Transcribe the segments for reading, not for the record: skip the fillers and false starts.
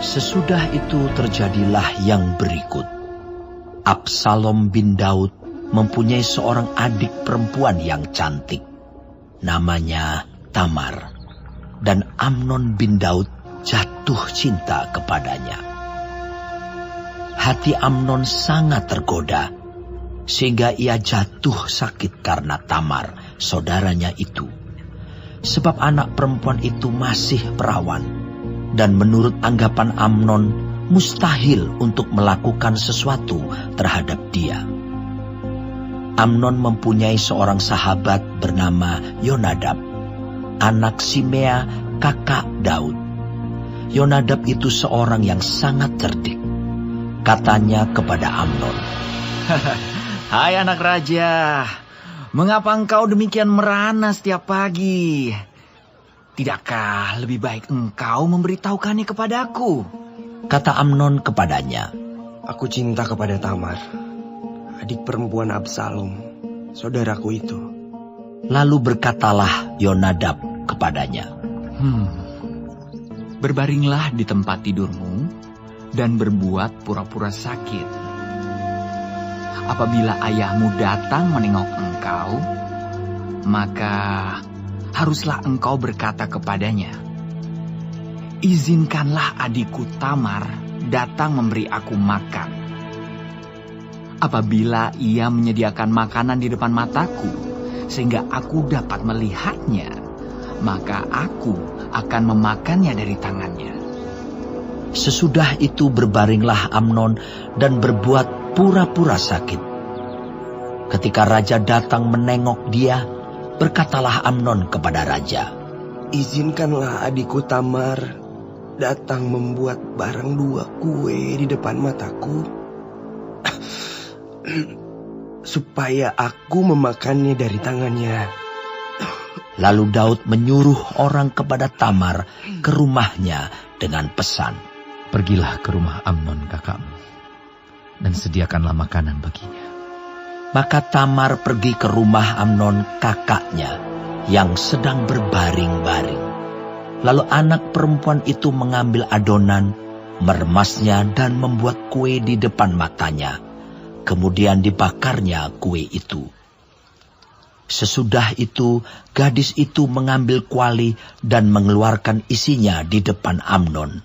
Sesudah itu terjadilah yang berikut. Absalom bin Daud mempunyai seorang adik perempuan yang cantik. Namanya Tamar. Dan Amnon bin Daud jatuh cinta kepadanya. Hati Amnon sangat tergoda, sehingga ia jatuh sakit karena Tamar, saudaranya itu. Sebab anak perempuan itu masih perawan, dan menurut anggapan Amnon, mustahil untuk melakukan sesuatu terhadap dia. Amnon mempunyai seorang sahabat bernama Yonadab, anak Simea, kakak Daud. Yonadab itu seorang yang sangat cerdik. Katanya kepada Amnon, "Hai anak raja, mengapa engkau demikian merana setiap pagi? Tidakkah lebih baik engkau memberitahukannya kepadaku?" Kata Amnon kepadanya, "Aku cinta kepada Tamar, adik perempuan Absalom, saudaraku itu." Lalu berkatalah Yonadab kepadanya, "Berbaringlah di tempat tidurmu dan berbuat pura-pura sakit. Apabila ayahmu datang menengok engkau, maka haruslah engkau berkata kepadanya, 'Izinkanlah adikku Tamar datang memberi aku makan.' Apabila ia menyediakan makanan di depan mataku, sehingga aku dapat melihatnya, maka aku akan memakannya dari tangannya." Sesudah itu berbaringlah Amnon dan berbuat pura-pura sakit. Ketika raja datang menengok dia, berkatalah Amnon kepada raja, "Izinkanlah adikku Tamar datang membuat barang 2 kue di depan mataku, supaya aku memakannya dari tangannya." Lalu Daud menyuruh orang kepada Tamar ke rumahnya dengan pesan, "Pergilah ke rumah Amnon kakakmu, dan sediakanlah makanan baginya." Maka Tamar pergi ke rumah Amnon kakaknya yang sedang berbaring-baring. Lalu anak perempuan itu mengambil adonan, meremasnya dan membuat kue di depan matanya. Kemudian dibakarnya kue itu. Sesudah itu, gadis itu mengambil kuali dan mengeluarkan isinya di depan Amnon.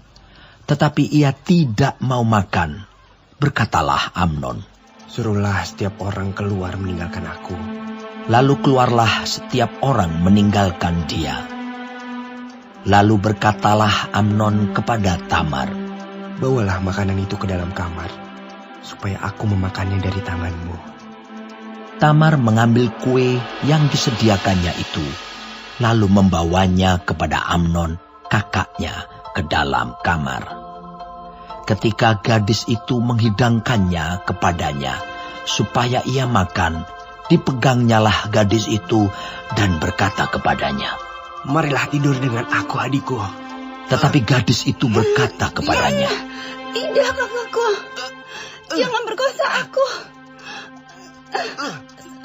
Tetapi ia tidak mau makan. Berkatalah Amnon, "Suruhlah setiap orang keluar meninggalkan aku." Lalu keluarlah setiap orang meninggalkan dia. Lalu berkatalah Amnon kepada Tamar, "Bawalah makanan itu ke dalam kamar, supaya aku memakannya dari tanganmu." Tamar mengambil kue yang disediakannya itu, lalu membawanya kepada Amnon, kakaknya, ke dalam kamar. Ketika gadis itu menghidangkannya kepadanya, supaya ia makan, dipegangnyalah gadis itu dan berkata kepadanya, "Marilah tidur dengan aku, adikku." Tetapi gadis itu berkata kepadanya, "Tidak, kakakku. Jangan perkosa aku.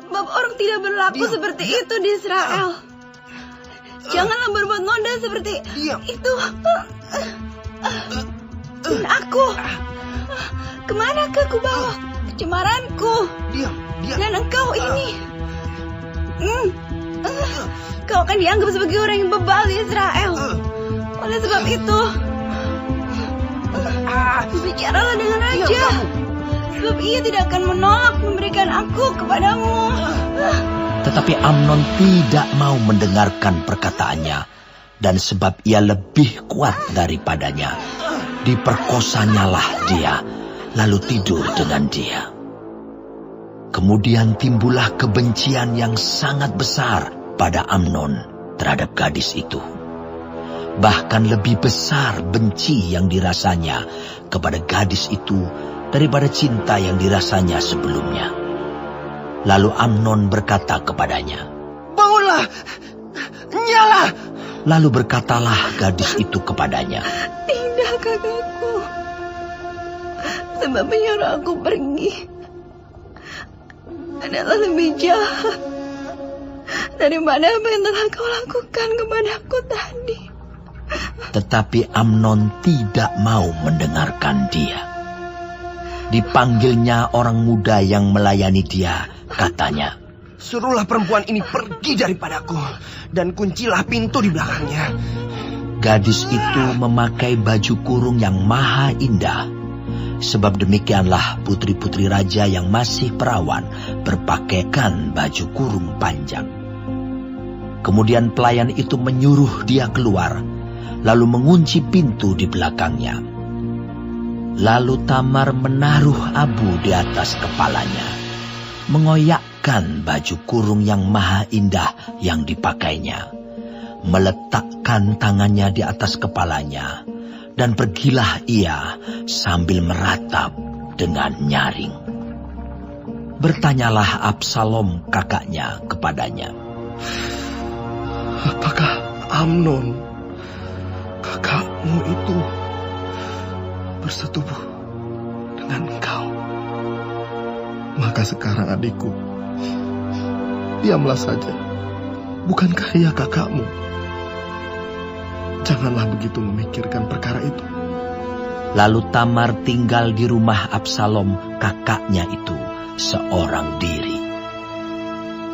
Sebab orang tidak berlaku seperti itu di Israel. Janganlah berbuat noda seperti itu. Dan aku, kemanakah ku bawa kecemaranku? Dan engkau ini, kau akan dianggap sebagai orang yang bebal di Israel. Oleh sebab itu, bicaralah dengan raja, sebab ia tidak akan menolak memberikan aku kepadamu." Tetapi Amnon tidak mau mendengarkan perkataannya, dan sebab ia lebih kuat daripadanya, diperkosanyalah dia, lalu tidur dengan dia. Kemudian timbullah kebencian yang sangat besar pada Amnon terhadap gadis itu. Bahkan lebih besar benci yang dirasanya kepada gadis itu daripada cinta yang dirasanya sebelumnya. Lalu Amnon berkata kepadanya, "Bangunlah, nyala." Lalu berkatalah gadis itu kepadanya, "Tidak, kakakku. Sebab menyuruh aku pergi adalah lebih jahat daripada apa yang telah kau lakukan kepadaku tadi." Tetapi Amnon tidak mau mendengarkan dia. Dipanggilnya orang muda yang melayani dia, katanya, "Suruhlah perempuan ini pergi daripadaku, dan kuncilah pintu di belakangnya." Gadis itu memakai baju kurung yang maha indah. Sebab demikianlah putri-putri raja yang masih perawan berpakaikan baju kurung panjang. Kemudian pelayan itu menyuruh dia keluar, lalu mengunci pintu di belakangnya. Lalu Tamar menaruh abu di atas kepalanya, mengoyakkan baju kurung yang maha indah yang dipakainya, meletakkan tangannya di atas kepalanya, dan pergilah ia sambil meratap dengan nyaring. Bertanyalah Absalom kakaknya kepadanya, "Apakah Amnon, kakakmu itu, bersetubuh dengan engkau?" "Maka sekarang adikku, diamlah saja. Bukankah ia kakakmu? Janganlah begitu memikirkan perkara itu." Lalu Tamar tinggal di rumah Absalom kakaknya itu seorang diri.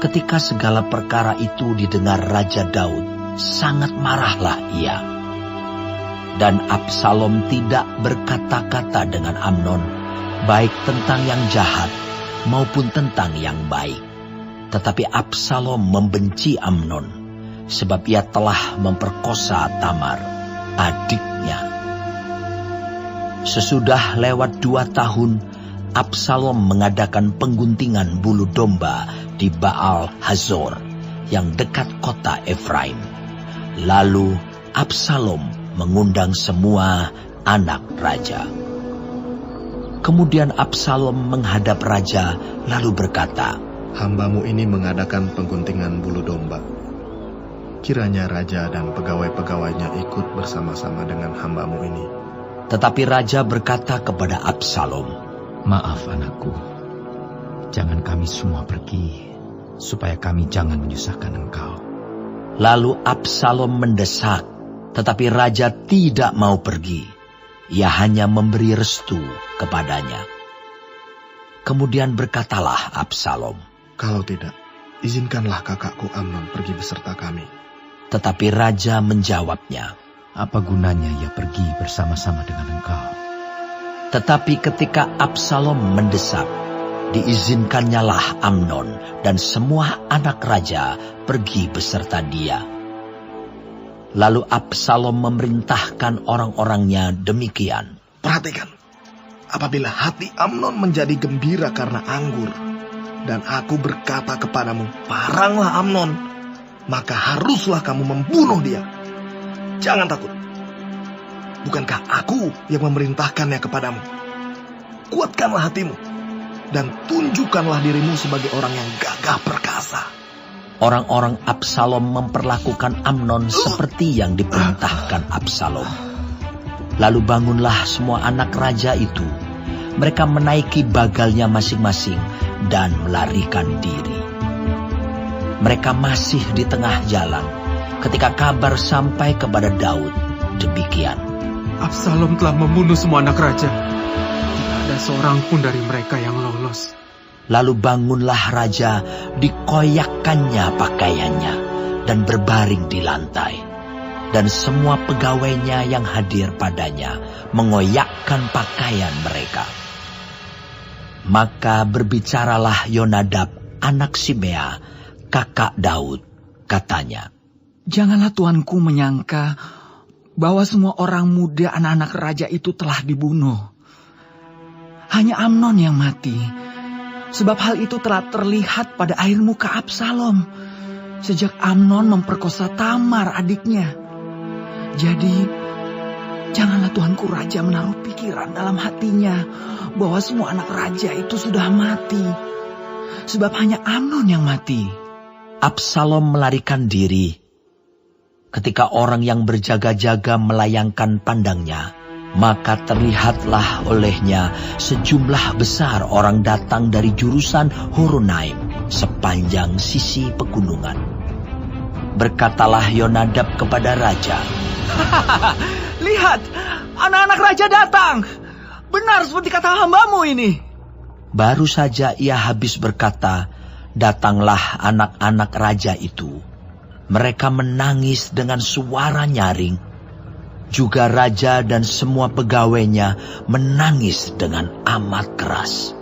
Ketika segala perkara itu didengar Raja Daud, sangat marahlah ia. Dan Absalom tidak berkata-kata dengan Amnon, baik tentang yang jahat maupun tentang yang baik. Tetapi Absalom membenci Amnon, sebab ia telah memperkosa Tamar, adiknya. Sesudah lewat 2 tahun, Absalom mengadakan pengguntingan bulu domba di Baal Hazor, yang dekat kota Efraim. Lalu Absalom mengundang semua anak raja. Kemudian Absalom menghadap raja, lalu berkata, "Hambamu ini mengadakan pengguntingan bulu domba. Kiranya raja dan pegawai-pegawainya ikut bersama-sama dengan hambamu ini." Tetapi raja berkata kepada Absalom, "Maaf anakku, jangan kami semua pergi, supaya kami jangan menyusahkan engkau." Lalu Absalom mendesak, tetapi raja tidak mau pergi. Ia hanya memberi restu kepadanya. Kemudian berkatalah Absalom, "Kalau tidak, izinkanlah kakakku Amnon pergi beserta kami." Tetapi raja menjawabnya, "Apa gunanya ia pergi bersama-sama dengan engkau?" Tetapi ketika Absalom mendesak, diizinkannyalah Amnon dan semua anak raja pergi beserta dia. Lalu Absalom memerintahkan orang-orangnya demikian, "Perhatikan, apabila hati Amnon menjadi gembira karena anggur, dan aku berkata kepadamu, paranglah Amnon, maka haruslah kamu membunuh dia. Jangan takut. Bukankah aku yang memerintahkannya kepadamu? Kuatkanlah hatimu, dan tunjukkanlah dirimu sebagai orang yang gagah perkasa." Orang-orang Absalom memperlakukan Amnon seperti yang diperintahkan Absalom. Lalu bangunlah semua anak raja itu. Mereka menaiki bagalnya masing-masing dan melarikan diri. Mereka masih di tengah jalan ketika kabar sampai kepada Daud demikian, "Absalom telah membunuh semua anak raja. Tidak ada seorang pun dari mereka yang lolos." Lalu bangunlah raja, dikoyakkannya pakaiannya, dan berbaring di lantai. Dan semua pegawainya yang hadir padanya mengoyakkan pakaian mereka. Maka berbicaralah Yonadab, anak Simea, kakak Daud, katanya, "Janganlah tuanku menyangka bahwa semua orang muda anak-anak raja itu telah dibunuh. Hanya Amnon yang mati. Sebab hal itu telah terlihat pada air muka Absalom sejak Amnon memperkosa Tamar adiknya. Jadi, janganlah tuanku raja menaruh pikiran dalam hatinya bahwa semua anak raja itu sudah mati. Sebab hanya Amnon yang mati." Absalom melarikan diri. Ketika orang yang berjaga-jaga melayangkan pandangnya, maka terlihatlah olehnya sejumlah besar orang datang dari jurusan Horonaim sepanjang sisi pegunungan. Berkatalah Yonadab kepada raja, Lihat, anak-anak raja datang. Benar seperti kata hambamu ini. Baru saja ia habis berkata, datanglah anak-anak raja itu. Mereka menangis dengan suara nyaring. Juga raja dan semua pegawainya menangis dengan amat keras.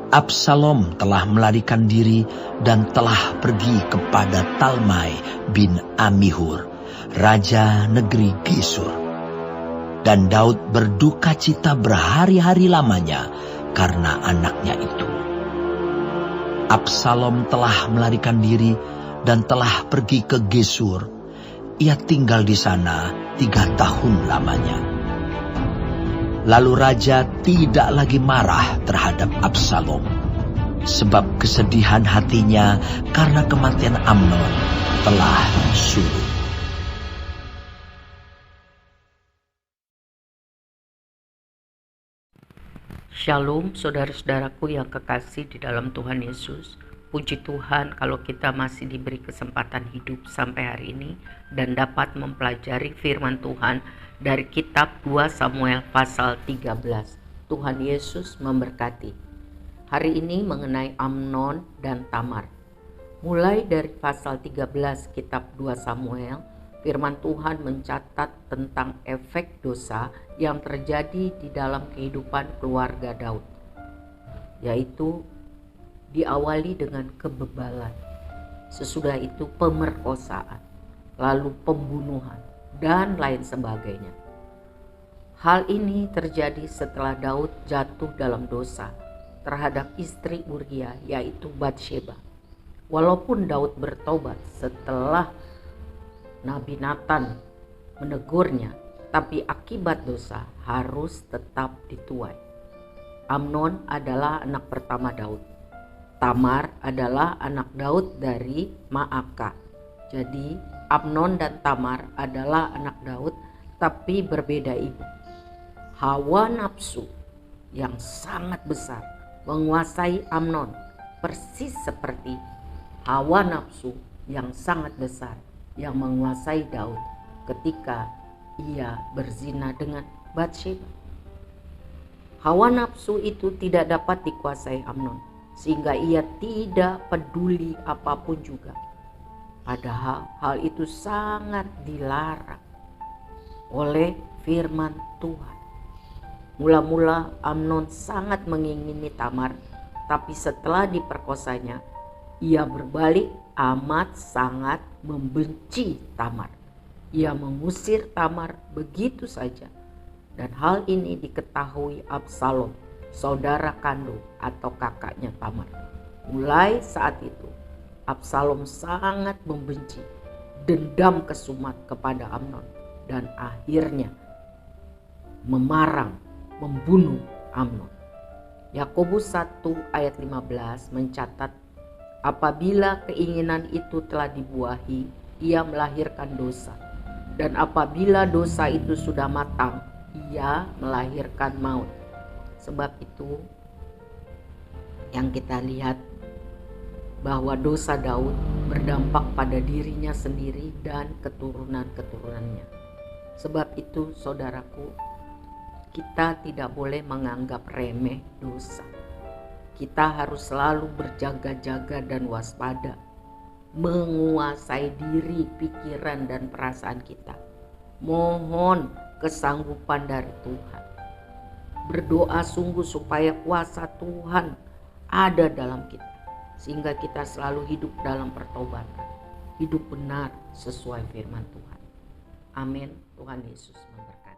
Absalom telah melarikan diri dan telah pergi kepada Talmai bin Amihur, raja negeri Gesur. Dan Daud berduka cita berhari-hari lamanya karena anaknya itu. Absalom telah melarikan diri dan telah pergi ke Gesur. Ia tinggal di sana 3 tahun lamanya. Lalu raja tidak lagi marah terhadap Absalom, sebab kesedihan hatinya karena kematian Amnon telah surut. Shalom saudara-saudaraku yang kekasih di dalam Tuhan Yesus. Puji Tuhan kalau kita masih diberi kesempatan hidup sampai hari ini dan dapat mempelajari firman Tuhan dari kitab 2 Samuel pasal 13. Tuhan Yesus memberkati. Hari ini mengenai Amnon dan Tamar. Mulai dari pasal 13 kitab 2 Samuel, firman Tuhan mencatat tentang efek dosa yang terjadi di dalam kehidupan keluarga Daud, yaitu diawali dengan kebebalan, sesudah itu pemerkosaan, lalu pembunuhan, dan lain sebagainya. Hal ini terjadi setelah Daud jatuh dalam dosa terhadap istri Uria, yaitu Batsheba. Walaupun Daud bertobat setelah Nabi Nathan menegurnya, tapi akibat dosa harus tetap dituai. Amnon adalah anak pertama Daud. Tamar adalah anak Daud dari Maaka. Jadi Amnon dan Tamar adalah anak Daud tapi berbeda ibu. Hawa nafsu yang sangat besar menguasai Amnon, persis seperti hawa nafsu yang sangat besar yang menguasai Daud ketika ia berzina dengan Batsheba. Hawa nafsu itu tidak dapat dikuasai Amnon, sehingga ia tidak peduli apapun juga. Padahal hal itu sangat dilarang oleh firman Tuhan. Mula-mula Amnon sangat mengingini Tamar, tapi setelah diperkosanya, ia berbalik amat sangat membenci Tamar. Ia mengusir Tamar begitu saja. Dan hal ini diketahui Absalom, saudara kandung atau kakaknya Tamar. Mulai saat itu, Absalom sangat membenci, dendam kesumat kepada Amnon, dan akhirnya memarang, membunuh Amnon. Yakobus 1 ayat 15 mencatat, apabila keinginan itu telah dibuahi, ia melahirkan dosa. Dan apabila dosa itu sudah matang, ia melahirkan maut. Sebab itu yang kita lihat bahwa dosa Daud berdampak pada dirinya sendiri dan keturunan-keturunannya. Sebab itu saudaraku, kita tidak boleh menganggap remeh dosa. Kita harus selalu berjaga-jaga dan waspada, menguasai diri, pikiran dan perasaan kita. Mohon kesanggupan dari Tuhan. Berdoa sungguh supaya kuasa Tuhan ada dalam kita, sehingga kita selalu hidup dalam pertobatan, hidup benar sesuai firman Tuhan. Amin. Tuhan Yesus memberkati.